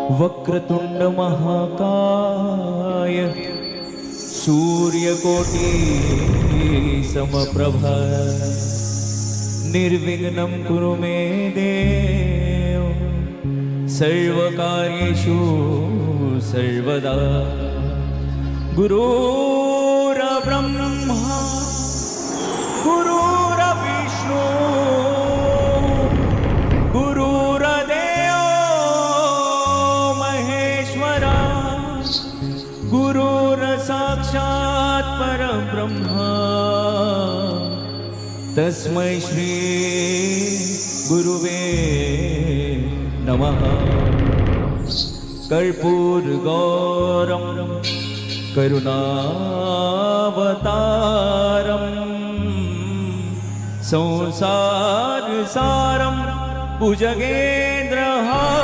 वक्रतुंड महाकाय सूर्यकोटि समप्रभ निर्विघ्नं कुरु मे देव सर्वकार्येषु सर्वदा। गुरुर्ब्रह्मा गुरुर्विष्णु गुरुर्देवो महेश्वरा गुरुर्साक्षात् परब्रह्मा तस्मै श्री गुरुवे नमः। कर्पूरगौरं करुणावतारं संसारसारं भुजगेन्द्रहारं